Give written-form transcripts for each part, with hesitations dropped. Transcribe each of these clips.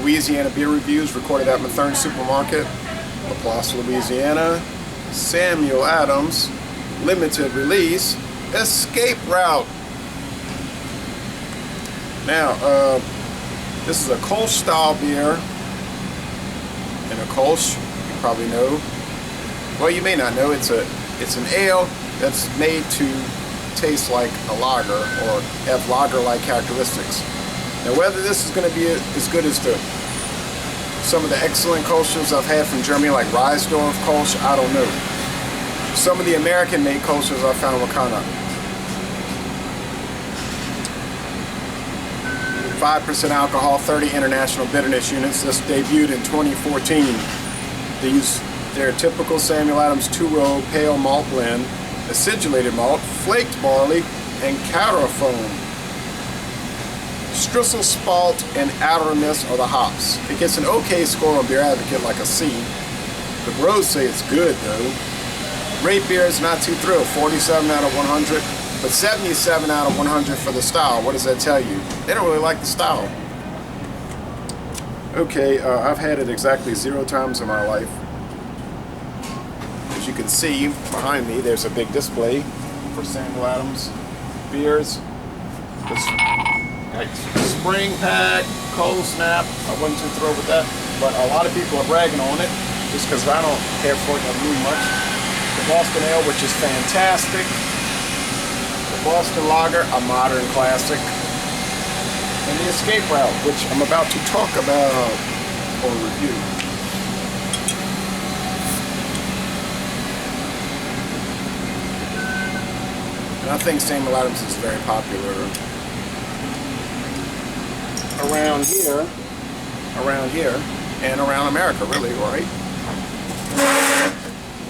Louisiana beer reviews recorded at Mathern Supermarket, LaPlace, Louisiana. Samuel Adams, limited release, Escape Route. Now, this is a Kolsch style beer, and a Kolsch, you probably know. Well, you may not know. It's an ale that's made to taste like a lager or have lager-like characteristics. Now, whether this is going to be as good as some of the excellent Kolsch's I've had from Germany, like Reisdorf Kolsch, I don't know. Some of the American-made Kolsch's I found were kind of 5% alcohol, 30 international bitterness units. This debuted in 2014. They use their typical Samuel Adams two-row pale malt blend, acidulated malt, flaked barley, and carafoam. Strissel, Spalt, and Addermiss are the hops. It gets an okay score on Beer Advocate, like a C. The bros say it's good, though. Rate beer is not too thrilled, 47 out of 100, but 77 out of 100 for the style. What does that tell you? They don't really like the style. Okay, I've had it exactly 0 times in my life. As you can see behind me, there's a big display for Samuel Adams beers. Spring Pack, Cold Snap, I wasn't too thrilled with that, but a lot of people are bragging on it just because I don't care for it, doesn't mean much. The Boston Ale, which is fantastic. The Boston Lager, a modern classic. And the Escape Route, which I'm about to talk about or review. And I think Samuel Adams is very popular around here, and around America, really, right?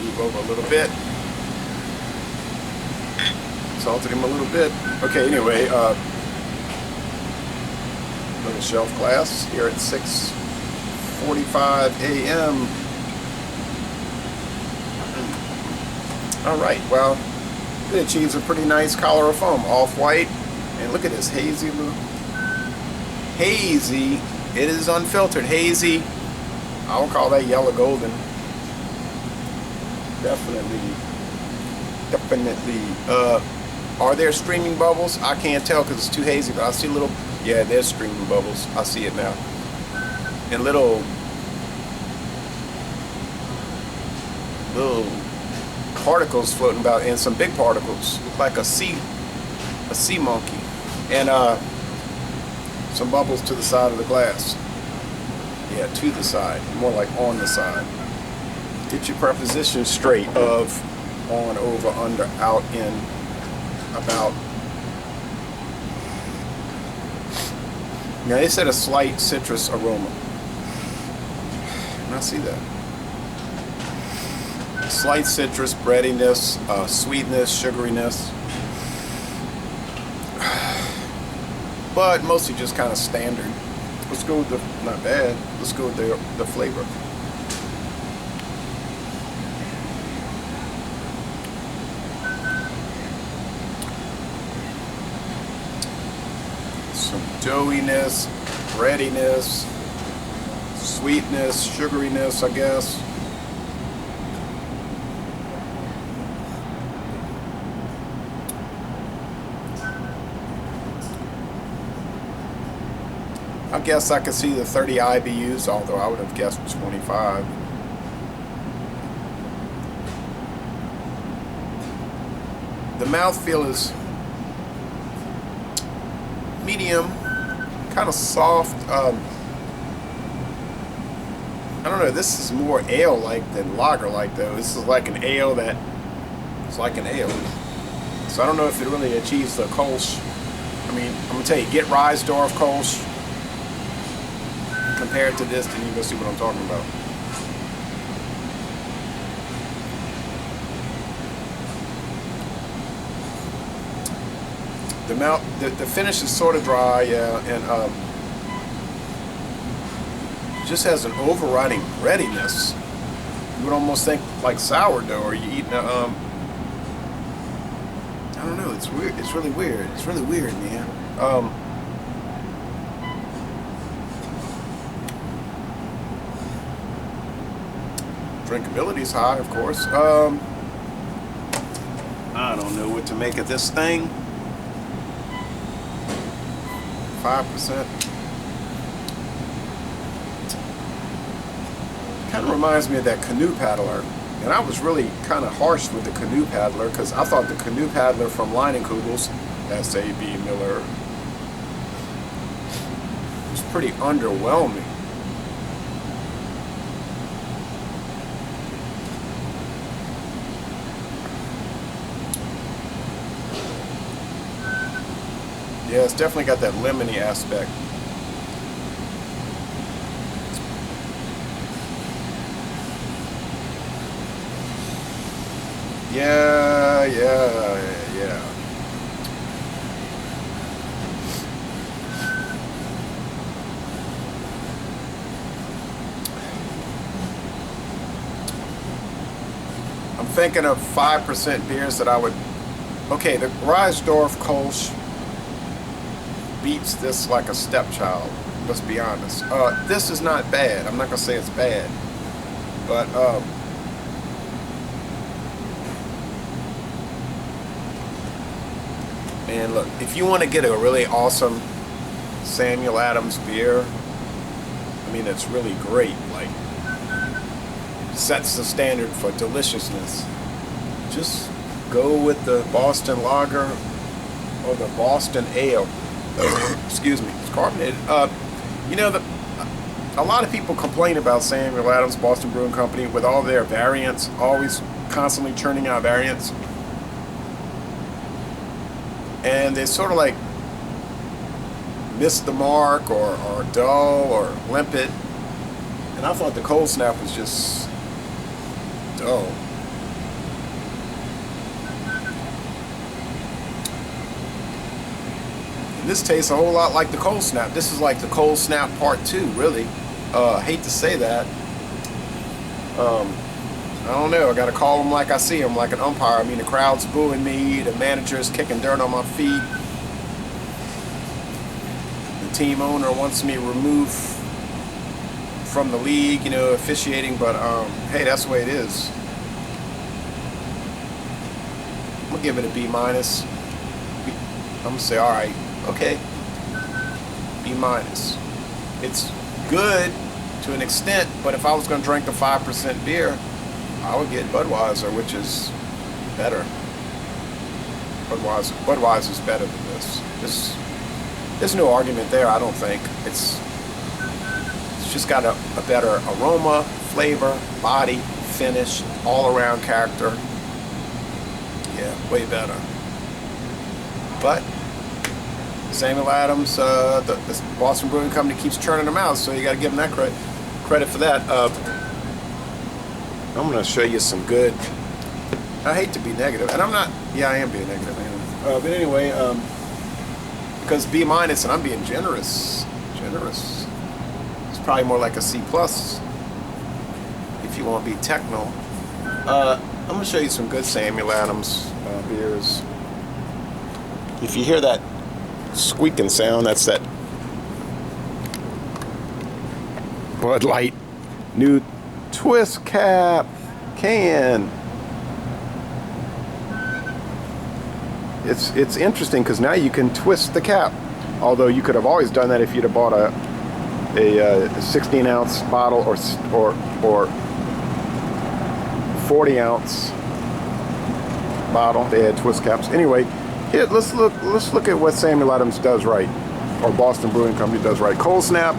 Move over a little bit. Salted him a little bit. Okay, anyway, little shelf glass here at 6:45 a.m. All right, well, it achieves a pretty nice color of foam, off-white, and look at this hazy look. Hazy, it is unfiltered, hazy. I would call that yellow golden. Definitely. Are there streaming bubbles? I can't tell because it's too hazy, but I see little, yeah, there's streaming bubbles. I see it now. And little particles floating about, and some big particles, look like a sea monkey. And some bubbles to the side of the glass. Yeah, to the side, more like on the side. Get your prepositions straight of on, over, under, out, in, about. Now they said a slight citrus aroma. And I see that. Slight citrus, breadiness, sweetness, sugariness. But mostly just kind of standard. Let's go with the, not bad, let's go with the flavor. Some doughiness, breadiness, sweetness, sugariness, I guess. I guess I could see the 30 IBUs, although I would have guessed 25. The mouthfeel is medium, kind of soft. I don't know, this is more ale-like than lager-like, though. This is like an ale that is like an ale. So I don't know if it really achieves the Kolsch. I mean, I'm going to tell you, get Reisdorf Kolsch. Compare it to this, then you can see what I'm talking about. The finish is sort of dry, yeah, and just has an overriding breadiness. You would almost think like sourdough, or you eating I don't know. It's weird. It's really weird. It's really weird, man. drinkability is high, of course. I don't know what to make of this thing. 5%. Kind of reminds me of that canoe paddler. And I was really kind of harsh with the canoe paddler because I thought the canoe paddler from Leinenkugels, S.A.B. Miller, was pretty underwhelming. Yeah, it's definitely got that lemony aspect. Yeah. I'm thinking of 5% beers that I would... Okay, the Reisdorf Kolsch beats this like a stepchild. Let's be honest. This is not bad. I'm not gonna say it's bad, but and look, if you want to get a really awesome Samuel Adams beer, I mean, it's really great. Like, sets the standard for deliciousness. Just go with the Boston Lager or the Boston Ale. Excuse me, it's carbonated. You know, a lot of people complain about Samuel Adams Boston Brewing Company with all their variants, always constantly churning out variants. And they sort of like miss the mark or dull or limpid. And I thought the Cold Snap was just dull. And this tastes a whole lot like the Cold Snap. This is like the Cold Snap Part 2, really. I hate to say that. I don't know, I gotta call them like I see them, like an umpire. I mean, the crowd's booing me, the manager's kicking dirt on my feet, the team owner wants me removed from the league, you know, officiating, but hey, that's the way it is. I'm gonna give it a B-. I'm gonna say, alright, okay, B-. It's good to an extent, but if I was gonna drink the 5% beer, I would get Budweiser, which is better. Budweiser's better than this. There's no argument there, I don't think. It's just got a better aroma, flavor, body, finish, all-around character. Yeah, way better. But Samuel Adams, the Boston Brewing Company keeps churning them out, so you got to give them that credit for that. I'm going to show you some good. I hate to be negative, and I'm not. Yeah, I am being negative, man. But anyway, because B- and I'm being generous. It's probably more like a C+ if you want to be techno. I'm going to show you some good Samuel Adams beers. If you hear that squeaking sound, that's that Bud Light new twist cap can. It's interesting because now you can twist the cap, although you could have always done that if you'd have bought a 16-ounce bottle or 40-ounce bottle. They had twist caps. Anyway, here, let's look at what Samuel Adams does right, or Boston Brewing Company does right. Cold Snap,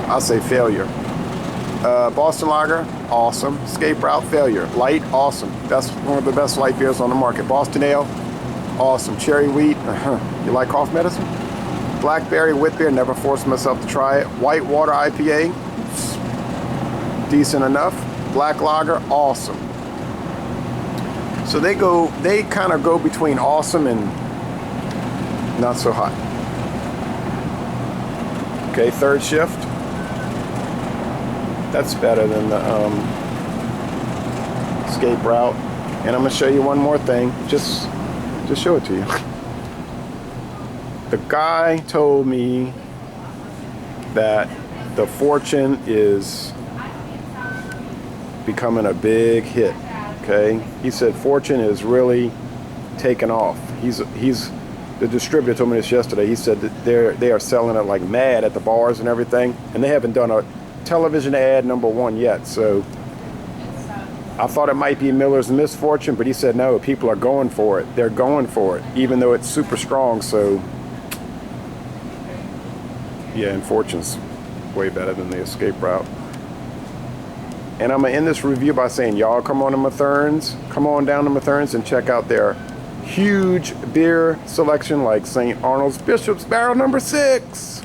I'll say failure. Boston Lager, awesome. Escape Route, failure. Light, awesome. That's one of the best light beers on the market. Boston Ale, awesome. Cherry Wheat, you like cough medicine? Blackberry Wit Beer, never forced myself to try it. White Water IPA, decent enough. Black Lager, awesome. So they kind of go between awesome and not so hot. Okay, Third Shift. That's better than the Escape Route. And I'm going to show you one more thing. Just show it to you. The guy told me that the Fortune is becoming a big hit. Okay, he said Fortune is really taken off. The distributor told me this yesterday. He said that they are selling it like mad at the bars and everything, and they haven't done a television ad #1 yet. So I thought it might be Miller's Misfortune, but he said no, people are going for it. They're going for it, even though it's super strong. So yeah, and Fortune's way better than the Escape Route. And I'm gonna end this review by saying, y'all come on to Matherns, come on down to Matherns and check out their huge beer selection like St. Arnold's Bishop's Barrel #6.